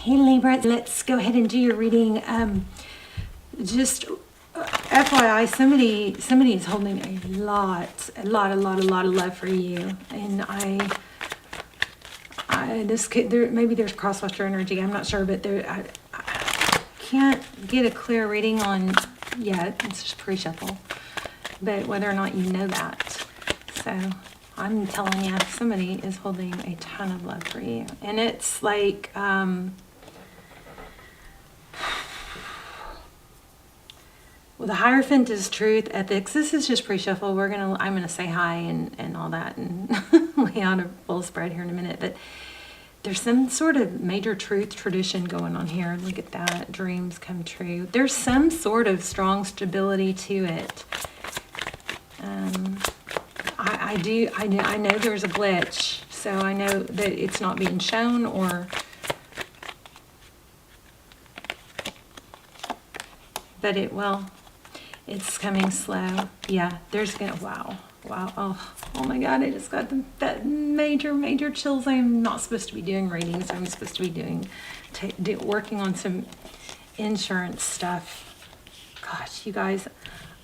Hey Libra, let's go ahead and do your reading. Just FYI, somebody is holding a lot of love for you, and maybe there's crosswatcher energy. I'm not sure, but I can't get a clear reading on yet. It's just pre-shuffle, but whether or not you know that. So I'm telling you, somebody is holding a ton of love for you, and it's like well, the Hierophant is truth, ethics. This is just pre-shuffle. I'm gonna say hi and all that, and lay out a full spread here in a minute. But there's some sort of major truth tradition going on here. Look at that, dreams come true. There's some sort of strong stability to it. I know there's a glitch, so I know that it's not being shown, but it's coming slow. Yeah, wow, oh my God, I just got that major chills. I'm not supposed to be doing readings. I'm supposed to be working on some insurance stuff. Gosh, you guys,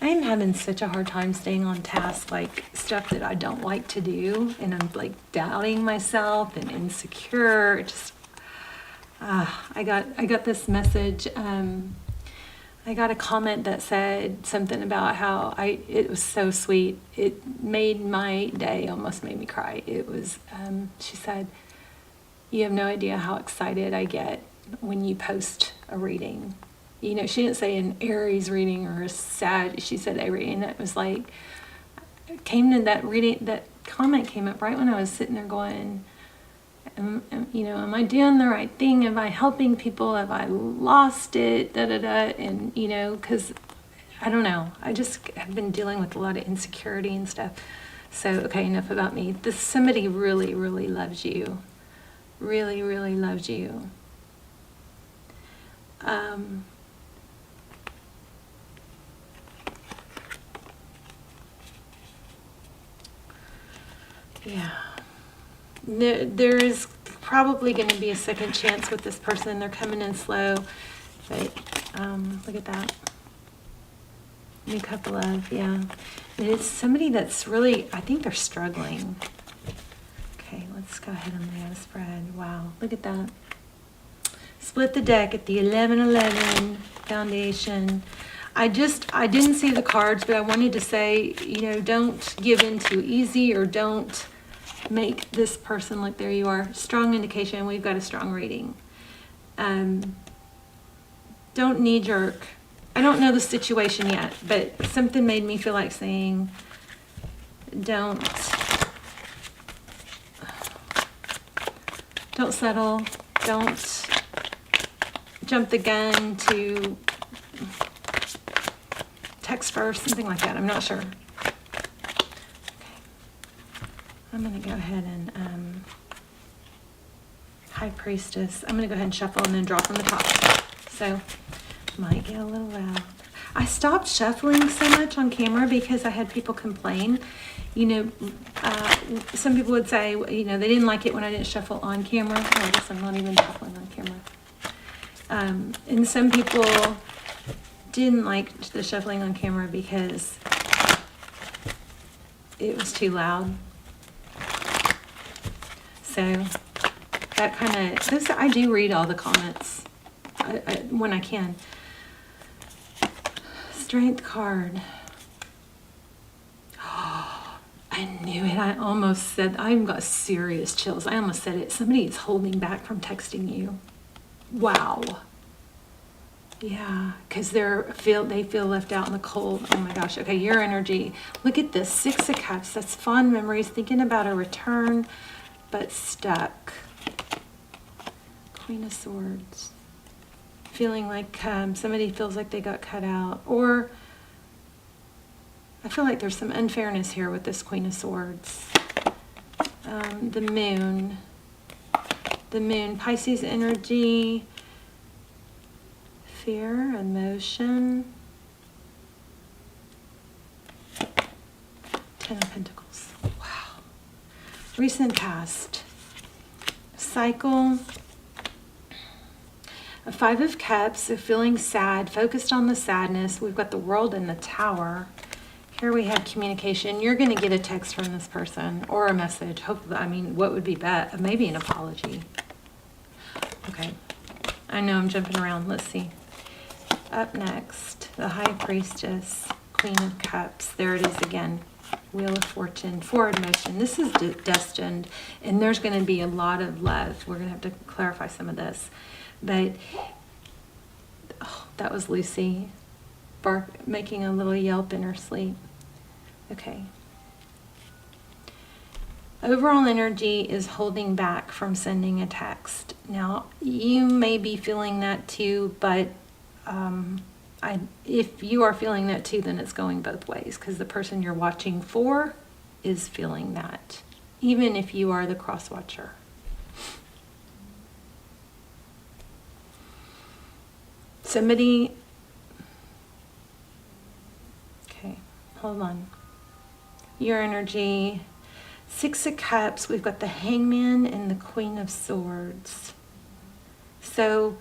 I am having such a hard time staying on task, like stuff that I don't like to do, and I'm like doubting myself and insecure. I got this message. I got a comment that said something about how it was so sweet. It made my day, almost made me cry. It was, she said, "You have no idea how excited I get when you post a reading." You know, she didn't say an Aries reading or a Sag, she said a reading. It was like, came to that reading, that comment came up right when I was sitting there going, am I doing the right thing? Am I helping people? Have I lost it? And, because I don't know. I just have been dealing with a lot of insecurity and stuff. So, okay, enough about me. Somebody really, really loves you. Really, really loves you. Yeah. There is probably going to be a second chance with this person. They're coming in slow, but look at that. New couple of, yeah. It's somebody that's really, I think they're struggling. Okay, let's go ahead and lay out a spread. Wow, look at that. Split the deck at the 11-11 foundation. I didn't see the cards, but I wanted to say, don't give in too easy, or don't make this person look, there you are, strong indication. We've got a strong reading. Don't knee jerk. I don't know the situation yet, but something made me feel like saying, don't settle. Don't jump the gun to text first, something like that. I'm not sure. I'm going to go ahead and High Priestess. I'm going to go ahead and shuffle and then draw from the top. So, might get a little loud. I stopped shuffling so much on camera because I had people complain. Some people would say, they didn't like it when I didn't shuffle on camera. Oh, I guess I'm not even shuffling on camera. And some people didn't like the shuffling on camera because it was too loud. So that kind of, I do read all the comments when I can. Strength card. Oh, I knew it. I almost said, I've got serious chills. I almost said it. Somebody is holding back from texting you. Wow. Yeah, because they feel left out in the cold. Oh my gosh. Okay, your energy. Look at this. 6 of Cups. That's fond memories. Thinking about a return, but stuck. Queen of Swords. Feeling like somebody feels like they got cut out. Or I feel like there's some unfairness here with this Queen of Swords. The Moon. The Moon. Pisces energy. Fear, emotion. 10 of Pentacles. Wow. Recent past. Cycle. A 5 of Cups, so feeling sad, focused on the sadness. We've got the World and the Tower. Here we have communication. You're going to get a text from this person or a message. Hopefully, I mean, what would be better? Maybe an apology. Okay. I know I'm jumping around. Let's see. Up next, the High Priestess, Queen of Cups. There it is again. Wheel of Fortune, forward motion. This is destined, and there's going to be a lot of love. We're going to have to clarify some of this. But, oh, that was Lucy making a little yelp in her sleep. Okay. Overall energy is holding back from sending a text. Now, you may be feeling that too, but if you are feeling that too, then it's going both ways, because the person you're watching for is feeling that, even if you are the cross watcher. Somebody, okay, hold on. Your energy, 6 of Cups, we've got the Hangman and the Queen of Swords. So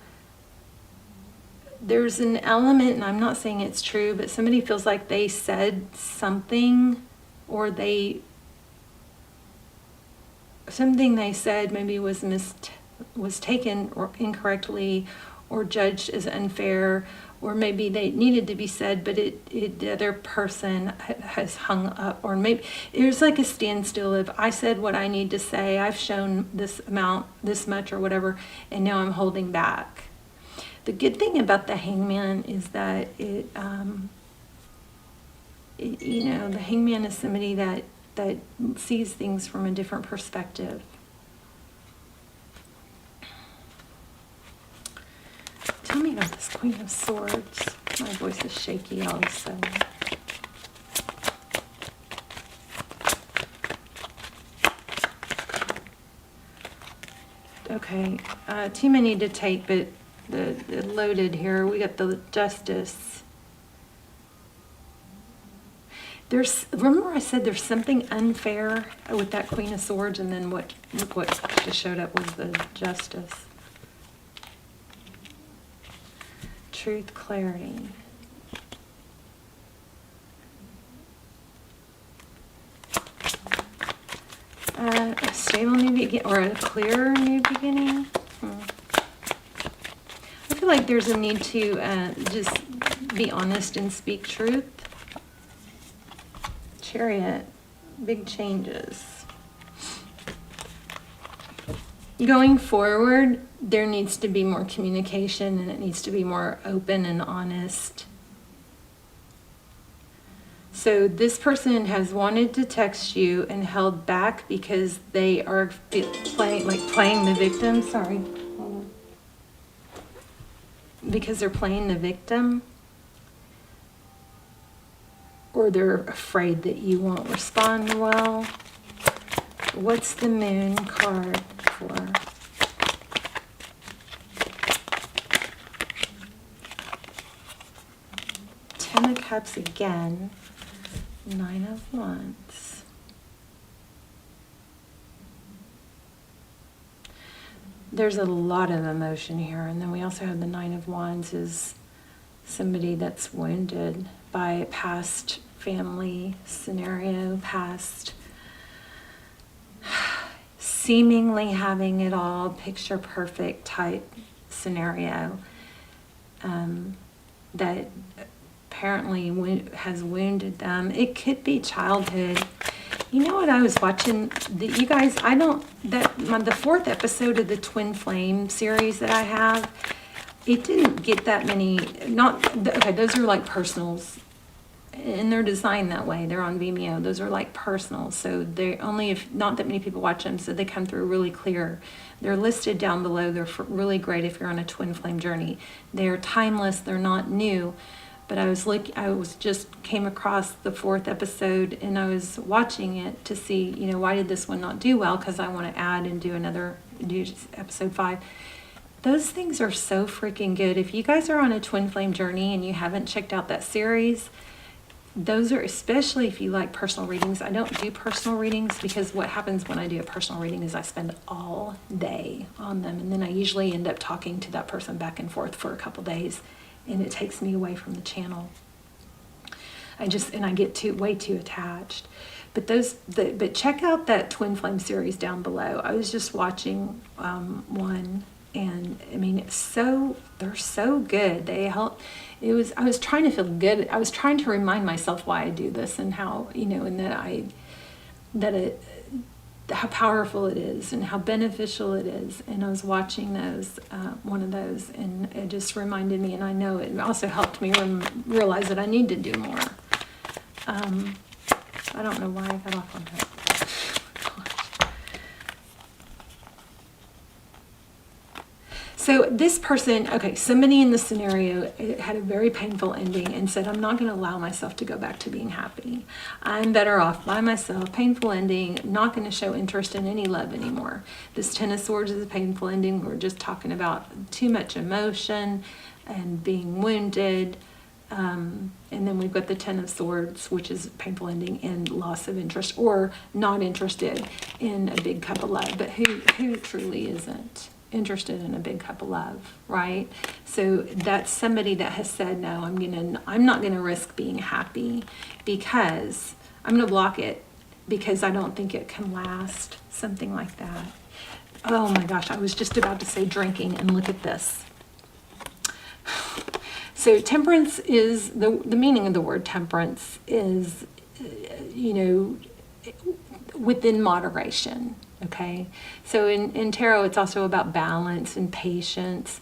there's an element, and I'm not saying it's true, but somebody feels like they said something, or something they said maybe was taken or incorrectly, or judged as unfair, or maybe they needed to be said, but the other person has hung up, or maybe there's like a standstill of, I said what I need to say, I've shown this amount, this much or whatever, and now I'm holding back. The good thing about the Hangman is that you know, the Hangman is somebody that sees things from a different perspective. Tell me about this Queen of Swords. My voice is shaky all of a sudden. Okay, too many to take, but the loaded here. We got the Justice. Remember I said there's something unfair with that Queen of Swords, and then what just showed up was the Justice. Truth, clarity. A stable new beginning, or a clear new beginning. I feel like there's a need to just be honest and speak truth. Chariot, big changes. Going forward, there needs to be more communication, and it needs to be more open and honest. So this person has wanted to text you and held back because they are playing the victim. Sorry. Hold on. Because they're playing the victim. Or they're afraid that you won't respond well. What's the Moon card for? Ten of Cups again. 9 of Wands. There's a lot of emotion here. And then we also have the 9 of Wands is somebody that's wounded by a past family scenario, past seemingly having it all, picture perfect type scenario that apparently has wounded them. It could be childhood. You know what I was watching? You guys, the 4th episode of the Twin Flame series that I have, it didn't get that many, okay, those are like personals. And they're designed that way. They're on Vimeo. Those are like personal. So they only, if not that many people watch them, so they come through really clear. They're listed down below. They're really great if you're on a twin flame journey. They're timeless. They're not new. But I just came across the 4th episode, and I was watching it to see, why did this one not do well? Because I want to add and do episode 5. Those things are so freaking good. If you guys are on a twin flame journey and you haven't checked out that series, those are, especially if you like personal readings. I don't do personal readings because what happens when I do a personal reading is I spend all day on them, and then I usually end up talking to that person back and forth for a couple days, and it takes me away from the channel. I get way too attached. But check out that Twin Flame series down below. I was just watching one, and I mean, they're so good. They help. I was trying to feel good. I was trying to remind myself why I do this and how, and how powerful it is and how beneficial it is. And I was watching one of those, and it just reminded me, and I know it also helped me realize that I need to do more. I don't know why I got off on that. So this person, somebody in this scenario had a very painful ending and said, I'm not going to allow myself to go back to being happy. I'm better off by myself. Painful ending, not going to show interest in any love anymore. This Ten of Swords is a painful ending. We're just talking about too much emotion and being wounded. And then we've got the Ten of Swords, which is painful ending and loss of interest, or not interested in a big cup of love. But who truly isn't interested in a big cup of love, right? So that's somebody that has said, no, I'm not gonna risk being happy because I'm gonna block it because I don't think it can last, something like that. Oh my gosh, I was just about to say drinking, and look at this. So temperance is, the meaning of the word temperance is, within moderation, okay? So in tarot, it's also about balance and patience,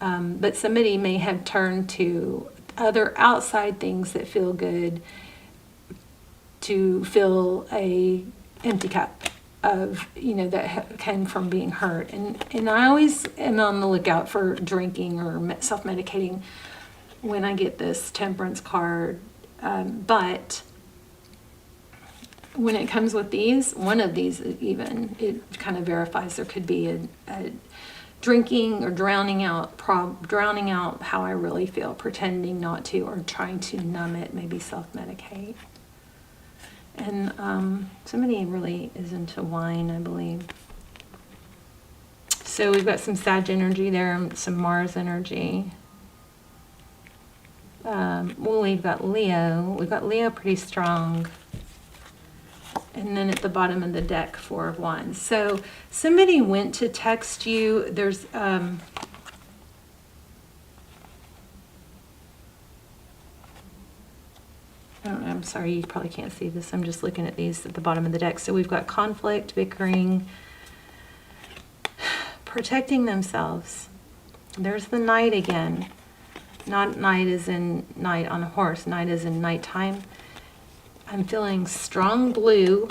but somebody may have turned to other outside things that feel good to fill a empty cup of, that came from being hurt. And I always am on the lookout for drinking or self-medicating when I get this temperance card, but when it comes with one of these even, it kind of verifies there could be a drinking or drowning out how I really feel, pretending not to, or trying to numb it, maybe self-medicate. And somebody really is into wine, I believe. So we've got some Sag energy there, some Mars energy. We've got Leo. We've got Leo pretty strong. And then at the bottom of the deck, Four of Wands. So somebody went to text you. There's I don't know, I'm sorry, you probably can't see this. I'm just looking at these at the bottom of the deck. So we've got conflict, bickering, protecting themselves. There's the Knight again. Not night as in night on a horse, night as in nighttime. I'm feeling strong blue.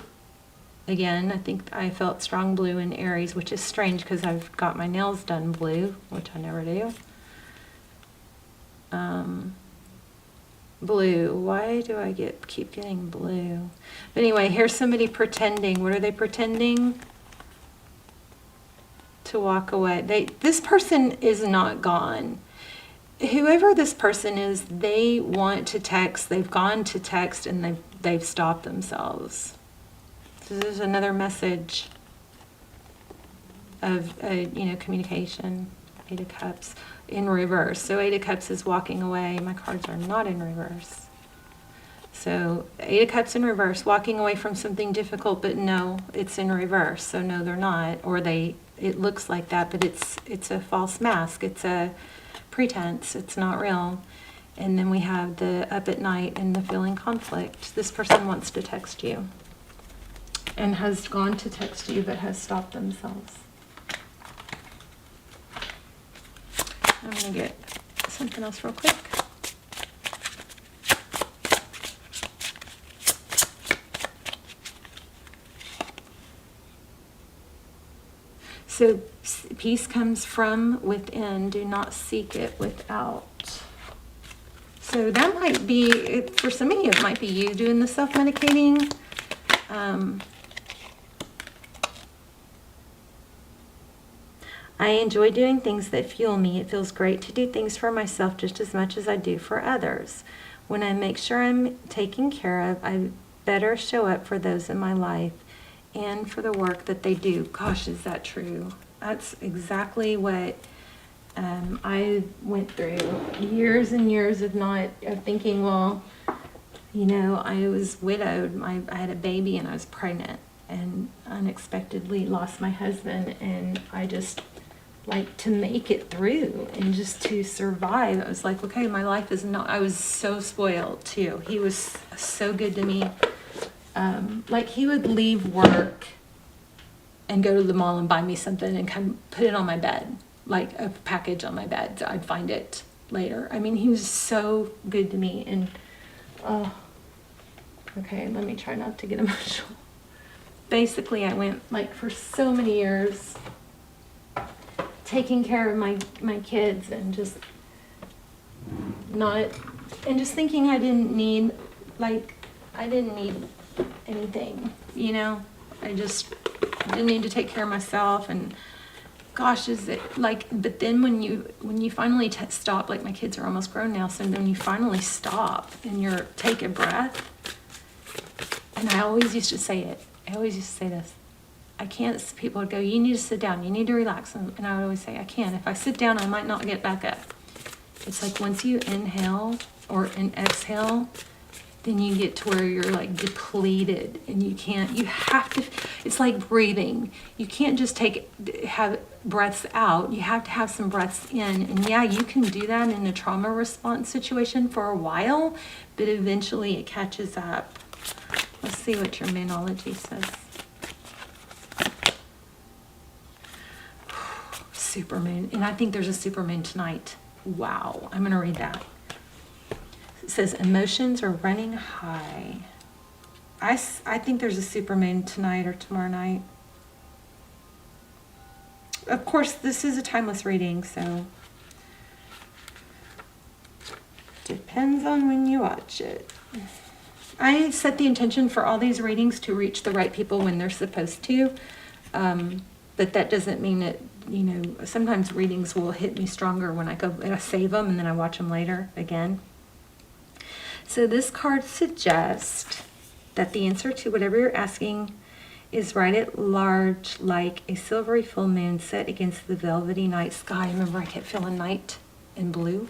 Again, I think I felt strong blue in Aries, which is strange because I've got my nails done blue, which I never do. Blue. Why do I keep getting blue? But anyway, here's somebody pretending. What are they pretending? To walk away. This person is not gone. Whoever this person is, they want to text. They've gone to text and they've stopped themselves. So this is another message of communication. Eight of Cups in reverse. So Eight of Cups is walking away. My cards are not in reverse. So Eight of Cups in reverse, walking away from something difficult, but no, it's in reverse. So no, they're not. Or it looks like that, but it's a false mask. It's a pretense. It's not real. And then we have the Up at Night and the feeling conflict. This person wants to text you and has gone to text you but has stopped themselves. I'm going to get something else real quick. So peace comes from within. Do not seek it without. So that might be, for some of you, it might be you doing the self-medicating. I enjoy doing things that fuel me. It feels great to do things for myself just as much as I do for others. When I make sure I'm taken care of, I better show up for those in my life and for the work that they do. Gosh, is that true? That's exactly what I went through. Years and years of thinking, well, you know, I was widowed. I had a baby and I was pregnant and unexpectedly lost my husband, and I just like to make it through and just to survive. I was like, okay, my life is not, I was so spoiled too. He was so good to me. Like he would leave work and go to the mall and buy me something and come put it on my bed, like a package on my bed. So I'd find it later. I mean, he was so good to me. And, okay, let me try not to get emotional. Basically, I went like for so many years taking care of my kids and just thinking I didn't need anything, you know. I just didn't need to take care of myself. And gosh, is it like, but then when you finally stop, like my kids are almost grown now, so when you finally stop and take a breath, and I always used to say this, I can't, people would go, you need to sit down, you need to relax. And I would always say, I can't. If I sit down, I might not get back up. It's like once you inhale or exhale, then you get to where you're like depleted and you have to, it's like breathing. You can't just have breaths out. You have to have some breaths in. And yeah, you can do that in a trauma response situation for a while, but eventually it catches up. Let's see what your Moonology says. Supermoon, and I think there's a supermoon tonight. Wow, I'm going to read that. It says emotions are running high. I think there's a supermoon tonight or tomorrow night. Of course, this is a timeless reading, so depends on when you watch it. I set the intention for all these readings to reach the right people when they're supposed to, but that doesn't mean that, you know, sometimes readings will hit me stronger when I go and I save them and then I watch them later again. So this card suggests that the answer to whatever you're asking is right at large, like a silvery full moon set against the velvety night sky. Remember, I kept feeling night and blue.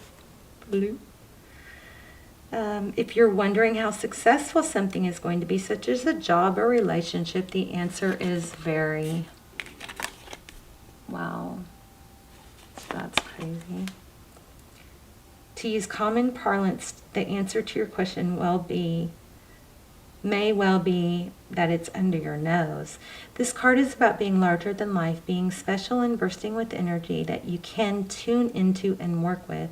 If you're wondering how successful something is going to be, such as a job or relationship, the answer is very. Wow, that's crazy. To use common parlance, the answer to your question may well be that it's under your nose. This card is about being larger than life, being special and bursting with energy that you can tune into and work with.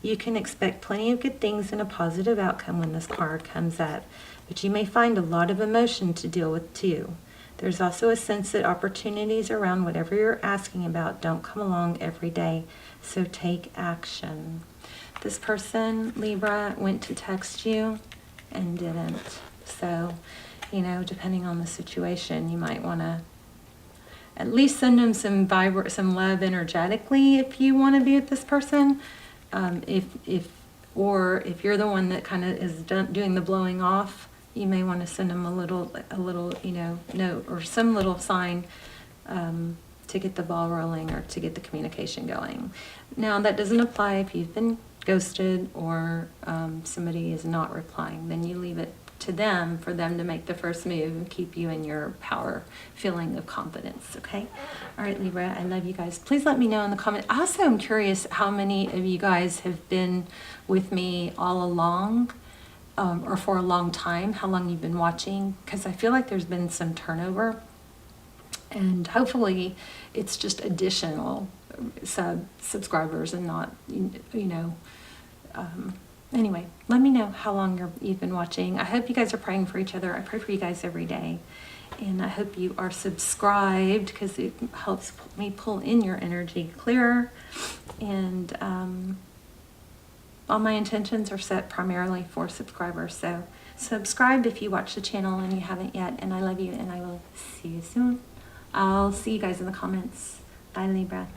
You can expect plenty of good things and a positive outcome when this card comes up, but you may find a lot of emotion to deal with too. There's also a sense that opportunities around whatever you're asking about don't come along every day, so take action. This person, Libra, went to text you and didn't. So, you know, depending on the situation, you might want to at least send them some love energetically if you want to be with this person. If you're the one that kind of is doing the blowing off, you may want to send them a little, you know, note or some little sign to get the ball rolling or to get the communication going. Now, that doesn't apply if you've been ghosted or somebody is not replying. Then you leave it to them for them to make the first move and keep you in your power feeling of confidence, okay? All right, Libra, I love you guys. Please let me know in the comments. Also, I'm curious how many of you guys have been with me all along, or for a long time, how long you've been watching, because I feel like there's been some turnover, and hopefully it's just additional subscribers and not, you know, anyway, let me know how long you've been watching. I hope you guys are praying for each other. I pray for you guys every day. And I hope you are subscribed because it helps me pull in your energy clearer. And all my intentions are set primarily for subscribers. So subscribe if you watch the channel and you haven't yet. And I love you and I will see you soon. I'll see you guys in the comments. Bye, Libra.